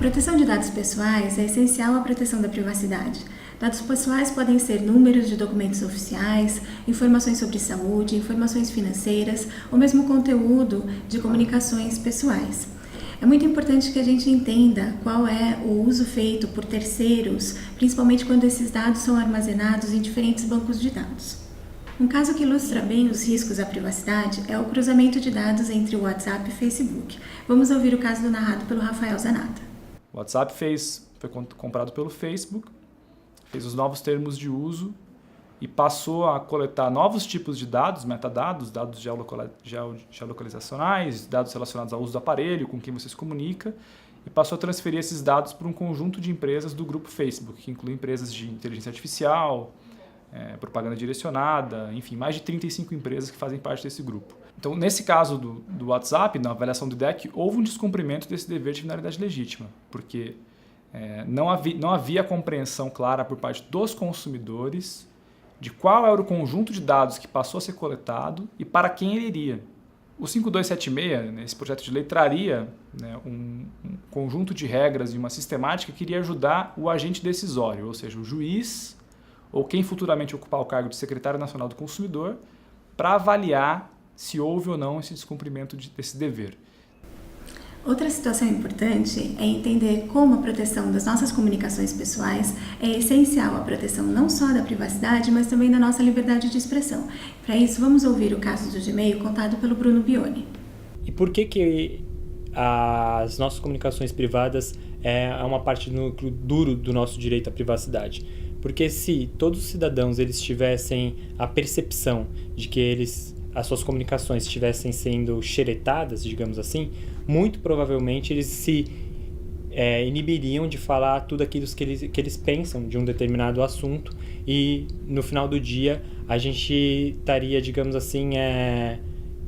proteção de dados pessoais é essencial à proteção da privacidade. Dados pessoais podem ser números de documentos oficiais, informações sobre saúde, informações financeiras ou mesmo conteúdo de comunicações pessoais. É muito importante que a gente entenda qual é o uso feito por terceiros, principalmente quando esses dados são armazenados em diferentes bancos de dados. Um caso que ilustra bem os riscos à privacidade é o cruzamento de dados entre o WhatsApp e o Facebook. Vamos ouvir o caso narrado pelo Rafael Zanata. O WhatsApp foi comprado pelo Facebook, fez os novos termos de uso e passou a coletar novos tipos de dados, metadados, dados geolocalizacionais, dados relacionados ao uso do aparelho, com quem você se comunica, e passou a transferir esses dados para um conjunto de empresas do grupo Facebook, que inclui empresas de inteligência artificial, propaganda direcionada, enfim, mais de 35 empresas que fazem parte desse grupo. Então, nesse caso do WhatsApp, na avaliação do IDEC, houve um descumprimento desse dever de finalidade legítima, porque não havia compreensão clara por parte dos consumidores de qual era o conjunto de dados que passou a ser coletado e para quem ele iria. O 5276, esse projeto de lei, traria um conjunto de regras e uma sistemática que iria ajudar o agente decisório, ou seja, o juiz ou quem futuramente ocupar o cargo de secretário nacional do consumidor, para avaliar se houve ou não esse descumprimento desse dever. Outra situação importante é entender como a proteção das nossas comunicações pessoais é essencial à proteção não só da privacidade, mas também da nossa liberdade de expressão. Para isso, vamos ouvir o caso do Gmail contado pelo Bruno Bioni. E por que as nossas comunicações privadas é uma parte do núcleo duro do nosso direito à privacidade? Porque se todos os cidadãos eles tivessem a percepção de que as suas comunicações estivessem sendo xeretadas, digamos assim, muito provavelmente eles se inibiriam de falar tudo aquilo que eles pensam de um determinado assunto e no final do dia a gente estaria, digamos assim,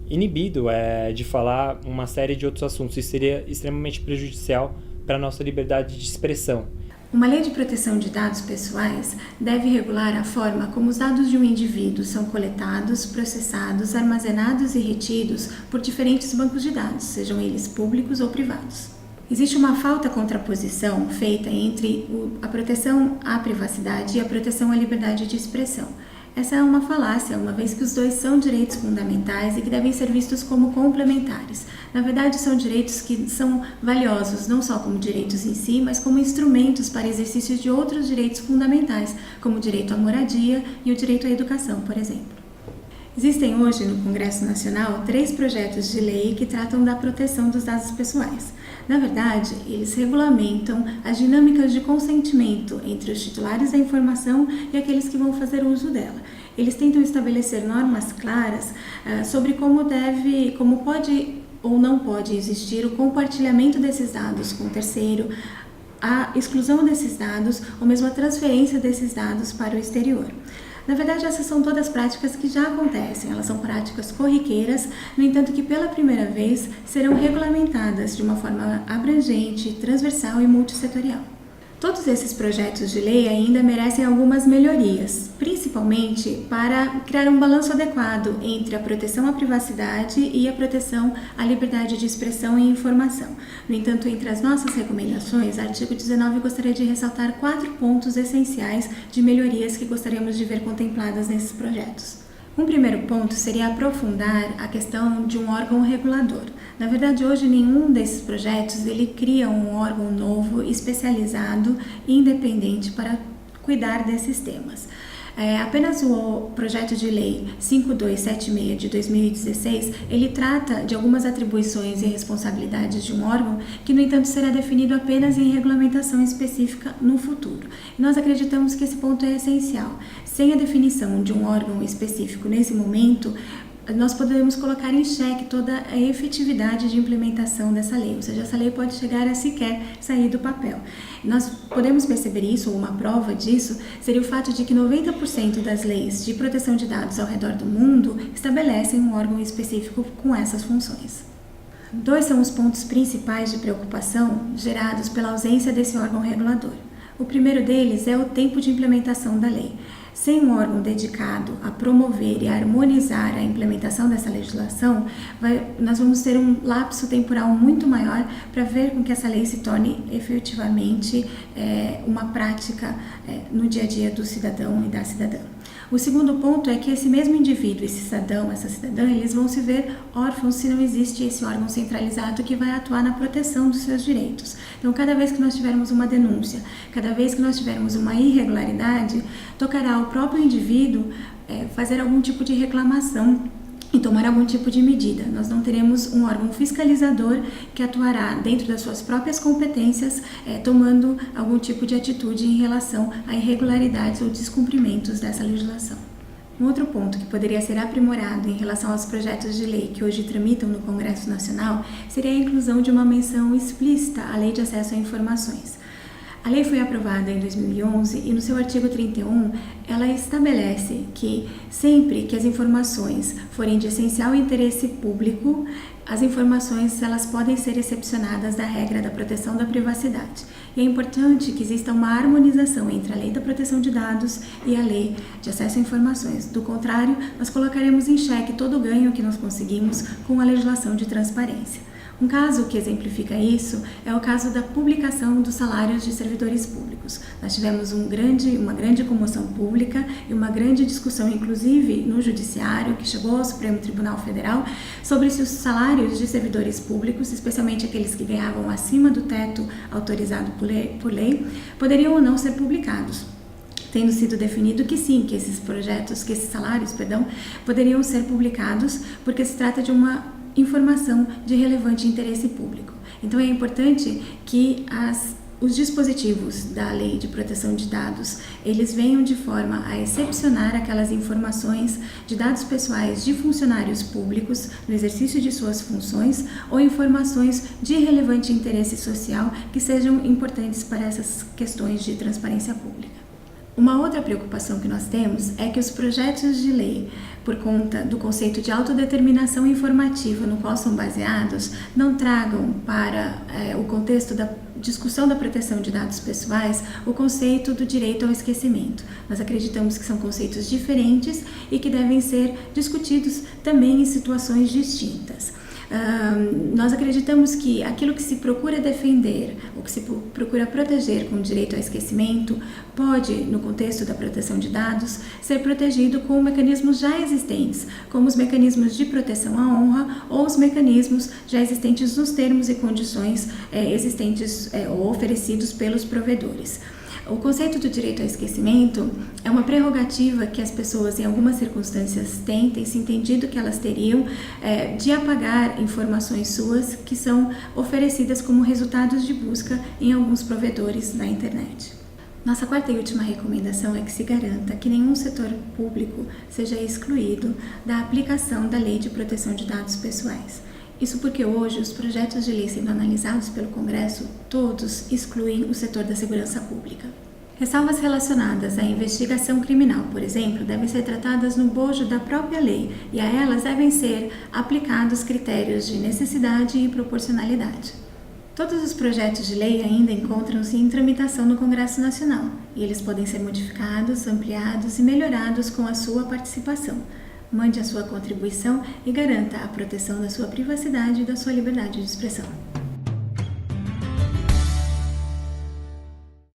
inibido de falar uma série de outros assuntos. Isso seria extremamente prejudicial para a nossa liberdade de expressão. Uma lei de proteção de dados pessoais deve regular a forma como os dados de um indivíduo são coletados, processados, armazenados e retidos por diferentes bancos de dados, sejam eles públicos ou privados. Existe uma falta contraposição feita entre a proteção à privacidade e a proteção à liberdade de expressão. Essa é uma falácia, uma vez que os dois são direitos fundamentais e que devem ser vistos como complementares. Na verdade, são direitos que são valiosos, não só como direitos em si, mas como instrumentos para exercício de outros direitos fundamentais, como o direito à moradia e o direito à educação, por exemplo. Existem hoje no Congresso Nacional 3 projetos de lei que tratam da proteção dos dados pessoais. Na verdade, eles regulamentam as dinâmicas de consentimento entre os titulares da informação e aqueles que vão fazer uso dela. Eles tentam estabelecer normas claras sobre como pode ou não pode existir o compartilhamento desses dados com o terceiro, a exclusão desses dados ou mesmo a transferência desses dados para o exterior. Na verdade, essas são todas práticas que já acontecem, elas são práticas corriqueiras, no entanto que pela primeira vez serão regulamentadas de uma forma abrangente, transversal e multissetorial. Todos esses projetos de lei ainda merecem algumas melhorias, principalmente para criar um balanço adequado entre a proteção à privacidade e a proteção à liberdade de expressão e informação. No entanto, entre as nossas recomendações, o artigo 19 gostaria de ressaltar 4 pontos essenciais de melhorias que gostaríamos de ver contempladas nesses projetos. Um primeiro ponto seria aprofundar a questão de um órgão regulador. Na verdade, hoje nenhum desses projetos ele cria um órgão novo, especializado e independente para cuidar desses temas. Apenas o projeto de lei 5276 de 2016, ele trata de algumas atribuições e responsabilidades de um órgão que, no entanto, será definido apenas em regulamentação específica no futuro. E nós acreditamos que esse ponto é essencial. Sem a definição de um órgão específico nesse momento, nós podemos colocar em xeque toda a efetividade de implementação dessa lei, ou seja, essa lei pode chegar a sequer sair do papel. Nós podemos perceber isso, ou uma prova disso, seria o fato de que 90% das leis de proteção de dados ao redor do mundo estabelecem um órgão específico com essas funções. 2 são os pontos principais de preocupação gerados pela ausência desse órgão regulador. O primeiro deles é o tempo de implementação da lei. sem um órgão dedicado a promover e a harmonizar a implementação dessa legislação, nós vamos ter um lapso temporal muito maior para ver com que essa lei se torne efetivamente uma prática no dia a dia do cidadão e da cidadã. O segundo ponto é que esse mesmo indivíduo, esse cidadão, essa cidadã, eles vão se ver órfãos se não existe esse órgão centralizado que vai atuar na proteção dos seus direitos. Então, cada vez que nós tivermos uma denúncia, cada vez que nós tivermos uma irregularidade, tocará ao próprio indivíduo fazer algum tipo de reclamação e tomar algum tipo de medida. Nós não teremos um órgão fiscalizador que atuará dentro das suas próprias competências, tomando algum tipo de atitude em relação a irregularidades ou descumprimentos dessa legislação. Um outro ponto que poderia ser aprimorado em relação aos projetos de lei que hoje tramitam no Congresso Nacional seria a inclusão de uma menção explícita à Lei de Acesso a Informações. A lei foi aprovada em 2011 e no seu artigo 31 ela estabelece que sempre que as informações forem de essencial interesse público, as informações elas podem ser excepcionadas da regra da proteção da privacidade. E é importante que exista uma harmonização entre a Lei da Proteção de Dados e a Lei de Acesso a Informações. Do contrário, nós colocaremos em xeque todo o ganho que nós conseguimos com a legislação de transparência. Um caso que exemplifica isso é o caso da publicação dos salários de servidores públicos. Nós tivemos uma grande comoção pública e uma grande discussão, inclusive no Judiciário, que chegou ao Supremo Tribunal Federal, sobre se os salários de servidores públicos, especialmente aqueles que ganhavam acima do teto autorizado por lei, poderiam ou não ser publicados. Tendo sido definido que sim, que esses salários, poderiam ser publicados porque se trata de uma informação de relevante interesse público. Então é importante que os dispositivos da Lei de Proteção de Dados, eles venham de forma a excepcionar aquelas informações de dados pessoais de funcionários públicos no exercício de suas funções ou informações de relevante interesse social que sejam importantes para essas questões de transparência pública. Uma outra preocupação que nós temos é que os projetos de lei, por conta do conceito de autodeterminação informativa no qual são baseados, não tragam para o contexto da discussão da proteção de dados pessoais o conceito do direito ao esquecimento. Nós acreditamos que são conceitos diferentes e que devem ser discutidos também em situações distintas. Nós acreditamos que aquilo que se procura defender, ou que se procura proteger com o direito ao esquecimento, pode, no contexto da proteção de dados, ser protegido com mecanismos já existentes, como os mecanismos de proteção à honra ou os mecanismos já existentes nos termos e condições existentes ou oferecidos pelos provedores. O conceito do direito ao esquecimento é uma prerrogativa que as pessoas, em algumas circunstâncias, têm se entendido que elas teriam de apagar informações suas que são oferecidas como resultados de busca em alguns provedores na internet. Nossa quarta e última recomendação é que se garanta que nenhum setor público seja excluído da aplicação da Lei de Proteção de Dados Pessoais. Isso porque hoje os projetos de lei sendo analisados pelo Congresso, todos excluem o setor da segurança pública. Ressalvas relacionadas à investigação criminal, por exemplo, devem ser tratadas no bojo da própria lei e a elas devem ser aplicados critérios de necessidade e proporcionalidade. Todos os projetos de lei ainda encontram-se em tramitação no Congresso Nacional e eles podem ser modificados, ampliados e melhorados com a sua participação. Mande a sua contribuição e garanta a proteção da sua privacidade e da sua liberdade de expressão.